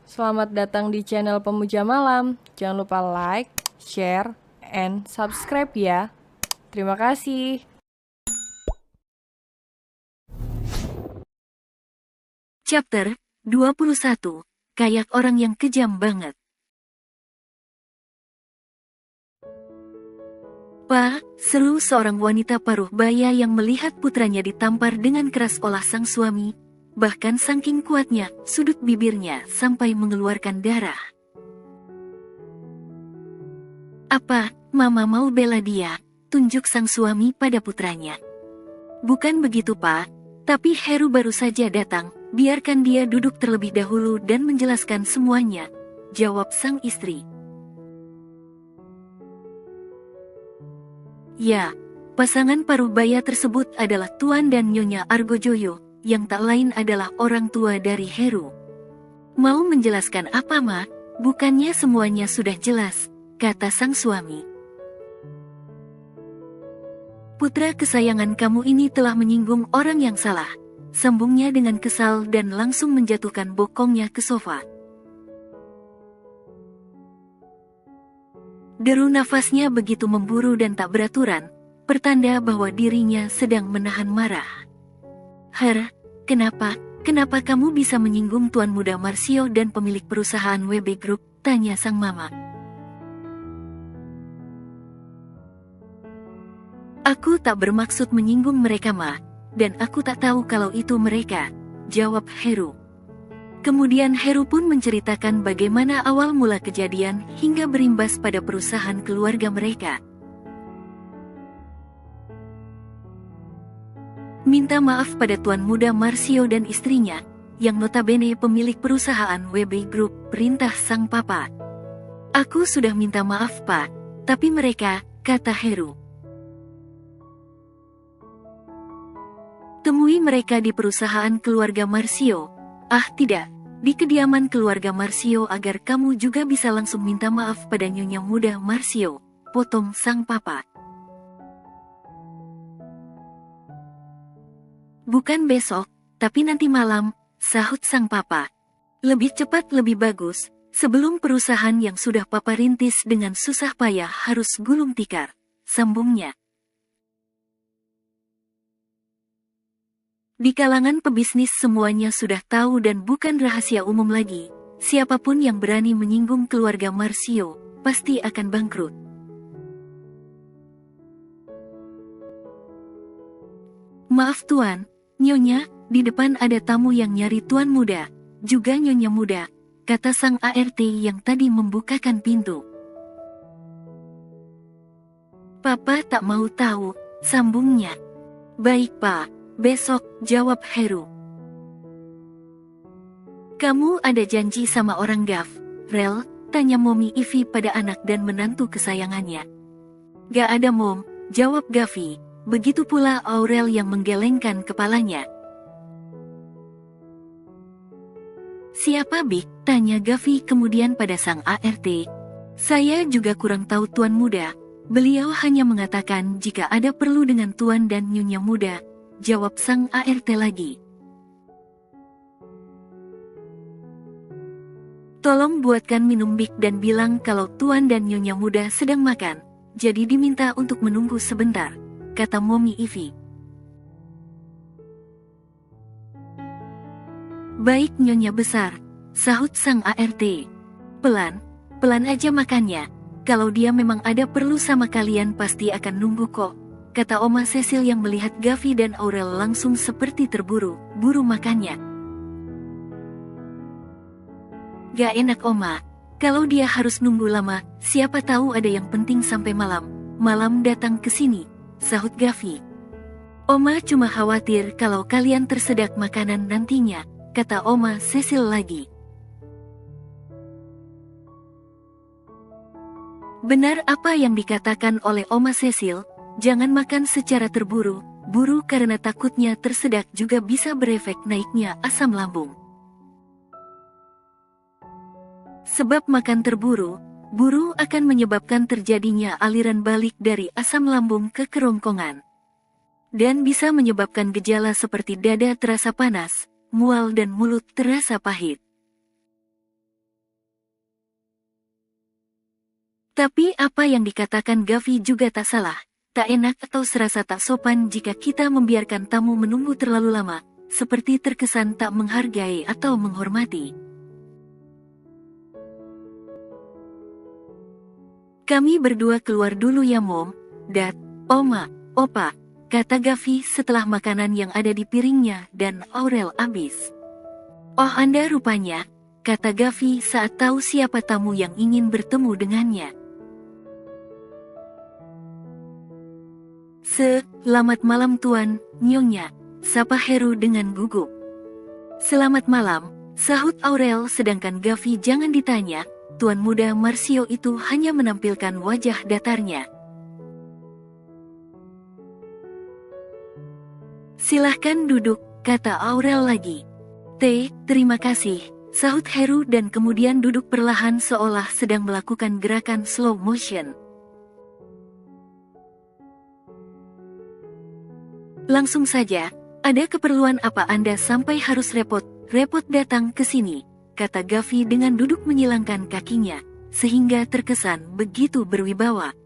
Selamat datang di channel Pemuja Malam. Jangan lupa like, share, and subscribe ya. Terima kasih. Chapter 21. Kayak orang yang kejam banget. Pak, seru seorang wanita paruh baya yang melihat putranya ditampar dengan keras oleh sang suami. Bahkan saking kuatnya, sudut bibirnya sampai mengeluarkan darah. Apa, Mama mau bela dia? Tunjuk sang suami pada putranya. Bukan begitu, Pak. Tapi Heru baru saja datang, biarkan dia duduk terlebih dahulu dan menjelaskan semuanya, jawab sang istri. Ya, pasangan paruh baya tersebut adalah Tuan dan Nyonya Argojoyo, yang tak lain adalah orang tua dari Heru. Mau menjelaskan apa, Ma? Bukannya semuanya sudah jelas, kata sang suami. Putra kesayangan kamu ini telah menyinggung orang yang salah, sambungnya dengan kesal dan langsung menjatuhkan bokongnya ke sofa. Deru nafasnya begitu memburu dan tak beraturan, pertanda bahwa dirinya sedang menahan marah. Kenapa kamu bisa menyinggung Tuan Muda Marsio dan pemilik perusahaan WB Group? Tanya sang mama. Aku tak bermaksud menyinggung mereka, Ma, dan aku tak tahu kalau itu mereka, jawab Heru. Kemudian Heru pun menceritakan bagaimana awal mula kejadian hingga berimbas pada perusahaan keluarga mereka. Minta maaf pada Tuan Muda Marsio dan istrinya, yang notabene pemilik perusahaan WB Group, perintah sang papa. Aku sudah minta maaf, Pak, tapi mereka, kata Heru. Temui mereka di perusahaan keluarga Marsio. Ah tidak, di kediaman keluarga Marsio agar kamu juga bisa langsung minta maaf pada Nyonya Muda Marsio, potong sang papa. Bukan besok, tapi nanti malam, sahut sang papa. Lebih cepat lebih bagus, sebelum perusahaan yang sudah papa rintis dengan susah payah harus gulung tikar, sambungnya. Di kalangan pebisnis semuanya sudah tahu dan bukan rahasia umum lagi, siapapun yang berani menyinggung keluarga Marsio, pasti akan bangkrut. Maaf Tuan, Nyonya, di depan ada tamu yang nyari Tuan Muda, juga Nyonya Muda, kata sang ART yang tadi membukakan pintu. Papa tak mau tahu, sambungnya. Baik Pak, besok, jawab Heru. Kamu ada janji sama orang Gav, Rel? Tanya Momi Ivy pada anak dan menantu kesayangannya. Gak ada Mom, jawab Gavi. Begitu pula Aurel yang menggelengkan kepalanya. Siapa Bik? Tanya Gavi kemudian pada sang ART. Saya juga kurang tahu Tuan Muda. Beliau hanya mengatakan jika ada perlu dengan Tuan dan Nyonya Muda, jawab sang ART lagi. Tolong buatkan minum Bik dan bilang kalau Tuan dan Nyonya Muda sedang makan, jadi diminta untuk menunggu sebentar, kata Momi Ivy. Baik Nyonya Besar, sahut sang ART. Pelan aja makannya, kalau dia memang ada perlu sama kalian pasti akan nunggu kok, kata Oma Cecil yang melihat Gavi dan Aurel langsung seperti terburu-buru makannya. Gak enak Oma, kalau dia harus nunggu lama, siapa tahu ada yang penting sampai malam datang ke sini, sahut Gavi. Oma cuma khawatir kalau kalian tersedak makanan nantinya, kata Oma Cecil lagi. Benar apa yang dikatakan oleh Oma Cecil, jangan makan secara terburu-buru karena takutnya tersedak juga bisa berefek naiknya asam lambung. Sebab makan terburu-buru akan menyebabkan terjadinya aliran balik dari asam lambung ke kerongkongan. Dan bisa menyebabkan gejala seperti dada terasa panas, mual dan mulut terasa pahit. Tapi apa yang dikatakan Gavi juga tak salah. Tak enak atau serasa tak sopan jika kita membiarkan tamu menunggu terlalu lama, seperti terkesan tak menghargai atau menghormati. Kami berdua keluar dulu ya Mom, Dad, Oma, Opa, kata Gavi setelah makanan yang ada di piringnya dan Aurel habis. Oh Anda rupanya, kata Gavi saat tahu siapa tamu yang ingin bertemu dengannya. Selamat malam Tuan, Nyonya, sapa Heru dengan gugup. Selamat malam, sahut Aurel sedangkan Gavi jangan ditanya, Tuan muda Marcio itu hanya menampilkan wajah datarnya. Silahkan duduk, kata Aurel lagi. Terima kasih, sahut Heru dan kemudian duduk perlahan seolah sedang melakukan gerakan slow motion. Langsung saja, ada keperluan apa Anda sampai harus repot datang ke sini, kata Gavi dengan duduk menyilangkan kakinya, sehingga terkesan begitu berwibawa.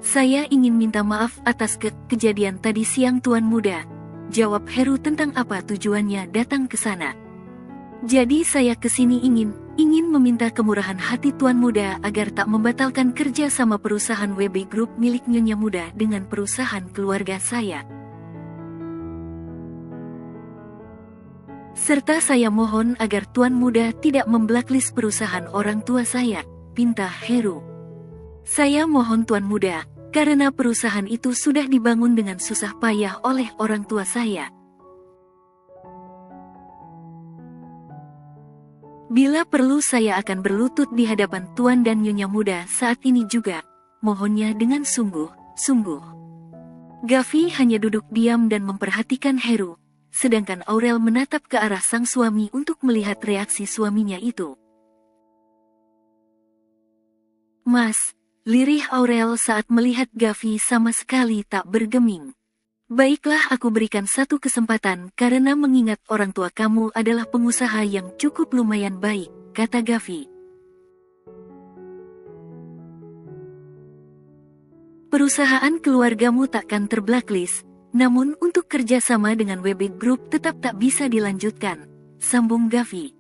Saya ingin minta maaf atas kejadian tadi siang Tuan Muda, jawab Heru tentang apa tujuannya datang ke sana. Jadi saya kesini ingin meminta kemurahan hati Tuan Muda agar tak membatalkan kerja sama perusahaan WB Group milik Nyonya Muda dengan perusahaan keluarga saya. Serta saya mohon agar Tuan Muda tidak memblacklist perusahaan orang tua saya, pinta Heru. Saya mohon Tuan Muda, karena perusahaan itu sudah dibangun dengan susah payah oleh orang tua saya. Bila perlu saya akan berlutut di hadapan Tuan dan Nyonya Muda saat ini juga, mohonnya dengan sungguh. Gavi hanya duduk diam dan memperhatikan Heru, sedangkan Aurel menatap ke arah sang suami untuk melihat reaksi suaminya itu. Mas, lirih Aurel saat melihat Gavi sama sekali tak bergeming. Baiklah aku berikan satu kesempatan karena mengingat orang tua kamu adalah pengusaha yang cukup lumayan baik, kata Gavi. Perusahaan keluargamu takkan terblacklist, namun untuk kerjasama dengan WB Group tetap tak bisa dilanjutkan, sambung Gavi.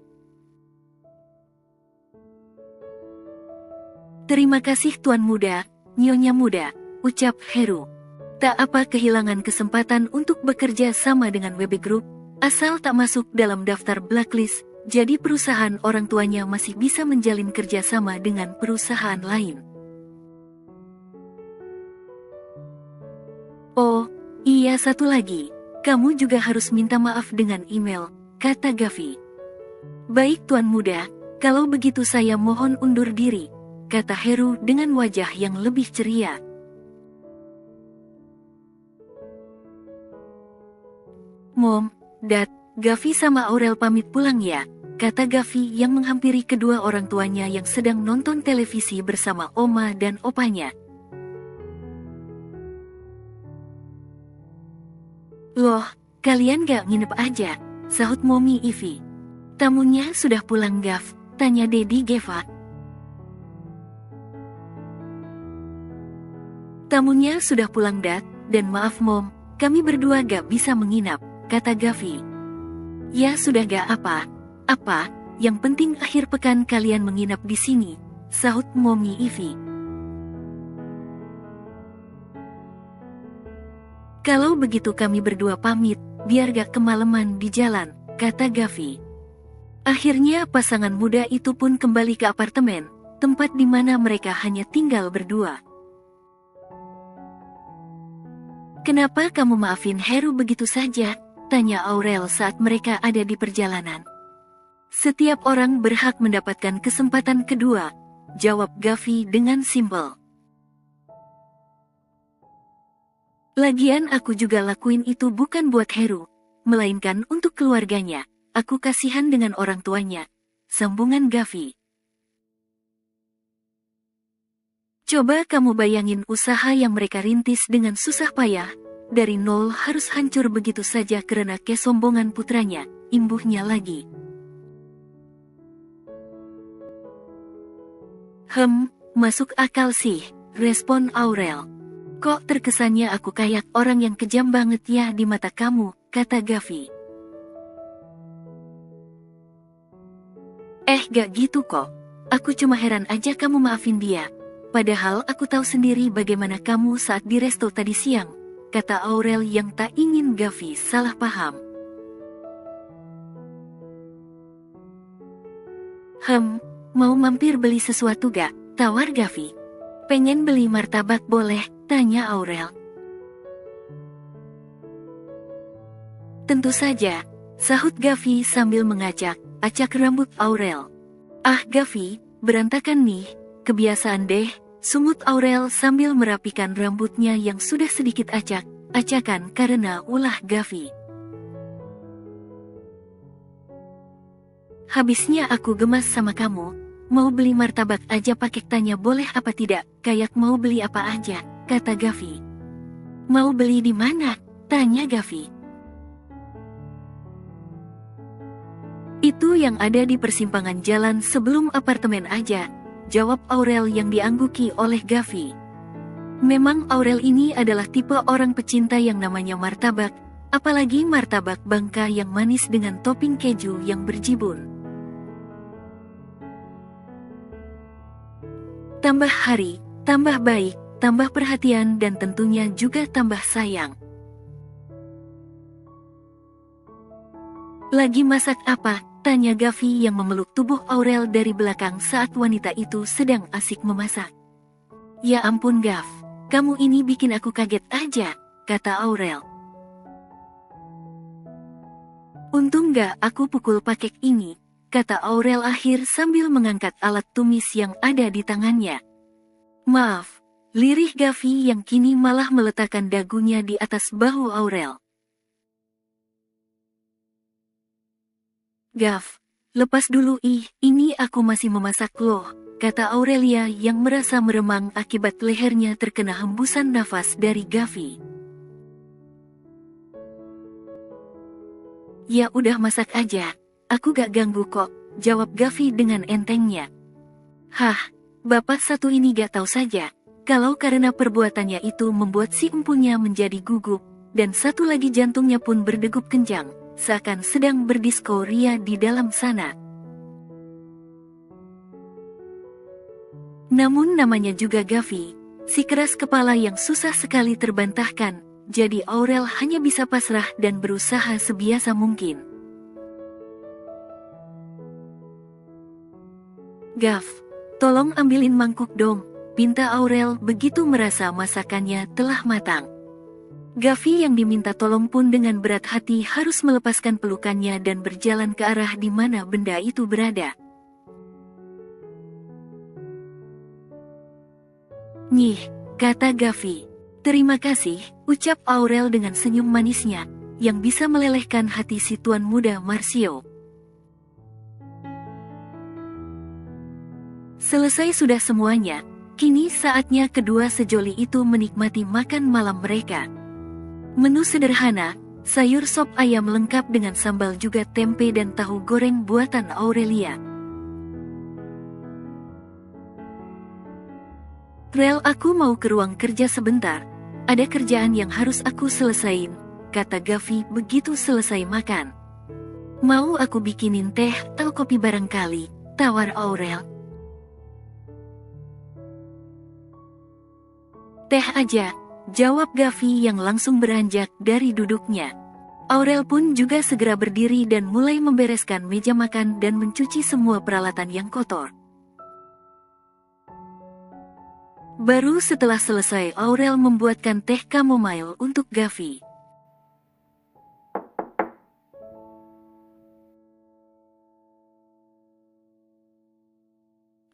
Terima kasih Tuan Muda, Nyonya Muda, ucap Heru. Tak apa kehilangan kesempatan untuk bekerja sama dengan WB Group, asal tak masuk dalam daftar blacklist, jadi perusahaan orang tuanya masih bisa menjalin kerjasama dengan perusahaan lain. Oh, iya satu lagi, kamu juga harus minta maaf dengan email, kata Gavi. Baik Tuan Muda, kalau begitu saya mohon undur diri, kata Heru dengan wajah yang lebih ceria. Mom, Dad, Gavi sama Aurel pamit pulang ya, kata Gavi yang menghampiri kedua orang tuanya yang sedang nonton televisi bersama Oma dan Opanya. Loh, kalian gak nginep aja, sahut Mommy Ivy. Tamunya sudah pulang Gav, tanya Dedi Geva. Tamunya sudah pulang Dad, dan maaf Mom, kami berdua gak bisa menginap, kata Gavi. Ya sudah gak apa, yang penting akhir pekan kalian menginap di sini, sahut Mommy Ivy. Kalau begitu kami berdua pamit, biar gak kemalaman di jalan, kata Gavi. Akhirnya pasangan muda itu pun kembali ke apartemen, tempat di mana mereka hanya tinggal berdua. Kenapa kamu maafin Heru begitu saja? Tanya Aurel saat mereka ada di perjalanan. Setiap orang berhak mendapatkan kesempatan kedua, jawab Gavi dengan simpel. Lagian aku juga lakuin itu bukan buat Heru, melainkan untuk keluarganya, aku kasihan dengan orang tuanya, sambungan Gavi. Coba kamu bayangin usaha yang mereka rintis dengan susah payah, dari nol harus hancur begitu saja karena kesombongan putranya, imbuhnya lagi. Masuk akal sih, respon Aurel. Kok terkesannya aku kayak orang yang kejam banget ya di mata kamu, kata Gavi. Gak gitu kok. Aku cuma heran aja kamu maafin dia. Padahal aku tahu sendiri bagaimana kamu saat di resto tadi siang, kata Aurel yang tak ingin Gavi salah paham. Mau mampir beli sesuatu gak? Tawar Gavi. Pengen beli martabak boleh? Tanya Aurel. Tentu saja, sahut Gavi sambil acak rambut Aurel. Ah Gavi, berantakan nih, kebiasaan deh, sumut Aurel sambil merapikan rambutnya yang sudah sedikit acakan karena ulah Gavi. Habisnya aku gemas sama kamu, mau beli martabak aja pakai tanya boleh apa tidak, kayak mau beli apa aja, kata Gavi. Mau beli di mana? Tanya Gavi. Itu yang ada di persimpangan jalan sebelum apartemen aja, jawab Aurel yang diangguki oleh Gavi. Memang Aurel ini adalah tipe orang pecinta yang namanya martabak, apalagi martabak Bangka yang manis dengan topping keju yang berjibun. Tambah hari, tambah baik, tambah perhatian dan tentunya juga tambah sayang. Lagi masak apa? Tanya Gavi yang memeluk tubuh Aurel dari belakang saat wanita itu sedang asik memasak. Ya ampun Gav, kamu ini bikin aku kaget aja, kata Aurel. Untung gak aku pukul pakai ini, kata Aurel akhir sambil mengangkat alat tumis yang ada di tangannya. Maaf, lirih Gavi yang kini malah meletakkan dagunya di atas bahu Aurel. Gav, lepas dulu ini aku masih memasak loh, kata Aurelia yang merasa meremang akibat lehernya terkena hembusan nafas dari Gavi. Ya udah masak aja, aku gak ganggu kok, jawab Gavi dengan entengnya. Hah, bapak satu ini gak tahu saja, kalau karena perbuatannya itu membuat si empunya menjadi gugup, dan satu lagi jantungnya pun berdegup kencang, seakan sedang berdisko ria di dalam sana. Namun namanya juga Gavi, si keras kepala yang susah sekali terbantahkan, jadi Aurel hanya bisa pasrah dan berusaha sebiasa mungkin. Gav, tolong ambilin mangkuk dong, pinta Aurel begitu merasa masakannya telah matang. Gavi yang diminta tolong pun dengan berat hati harus melepaskan pelukannya dan berjalan ke arah di mana benda itu berada. Nyih, kata Gavi. Terima kasih, ucap Aurel dengan senyum manisnya, yang bisa melelehkan hati si tuan muda Marcio. Selesai sudah semuanya, kini saatnya kedua sejoli itu menikmati makan malam mereka. Menu sederhana, sayur sop ayam lengkap dengan sambal juga tempe dan tahu goreng buatan Aurelia. Rel, aku mau ke ruang kerja sebentar. Ada kerjaan yang harus aku selesain, kata Gavi begitu selesai makan. Mau aku bikinin teh atau kopi barangkali, tawar Aurel. Teh aja, jawab Gavi yang langsung beranjak dari duduknya. Aurel pun juga segera berdiri dan mulai membereskan meja makan dan mencuci semua peralatan yang kotor. Baru setelah selesai Aurel membuatkan teh chamomile untuk Gavi.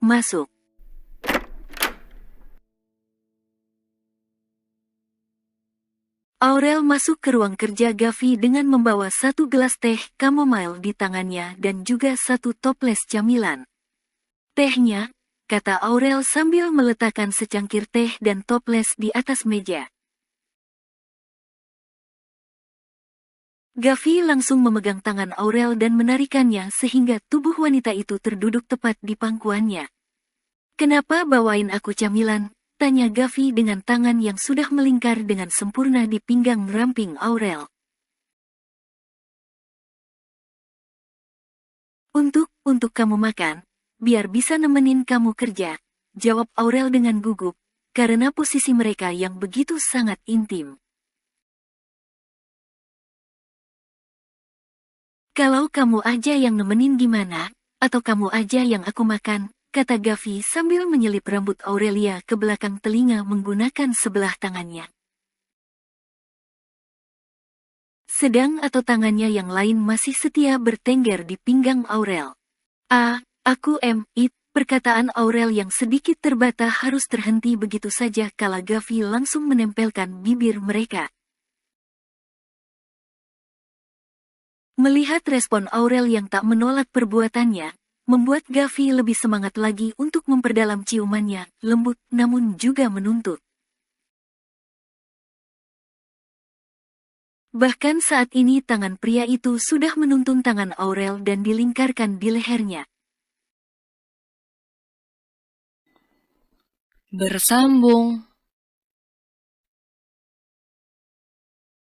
Masuk. Aurel masuk ke ruang kerja Gavi dengan membawa satu gelas teh chamomile di tangannya dan juga satu toples camilan. Tehnya, kata Aurel sambil meletakkan secangkir teh dan toples di atas meja. Gavi langsung memegang tangan Aurel dan menarikannya sehingga tubuh wanita itu terduduk tepat di pangkuannya. Kenapa bawain aku camilan? Tanya Gavi dengan tangan yang sudah melingkar dengan sempurna di pinggang ramping Aurel. Untuk kamu makan, biar bisa nemenin kamu kerja, jawab Aurel dengan gugup, karena posisi mereka yang begitu sangat intim. Kalau kamu aja yang nemenin gimana, atau kamu aja yang aku makan, kata Gavi sambil menyelip rambut Aurelia ke belakang telinga menggunakan sebelah tangannya. Sedang atau tangannya yang lain masih setia bertengger di pinggang Aurel. Perkataan Aurel yang sedikit terbata harus terhenti begitu saja kala Gavi langsung menempelkan bibir mereka. Melihat respon Aurel yang tak menolak perbuatannya, membuat Gavi lebih semangat lagi untuk memperdalam ciumannya, lembut namun juga menuntut. Bahkan saat ini tangan pria itu sudah menuntun tangan Aurel dan dilingkarkan di lehernya. Bersambung.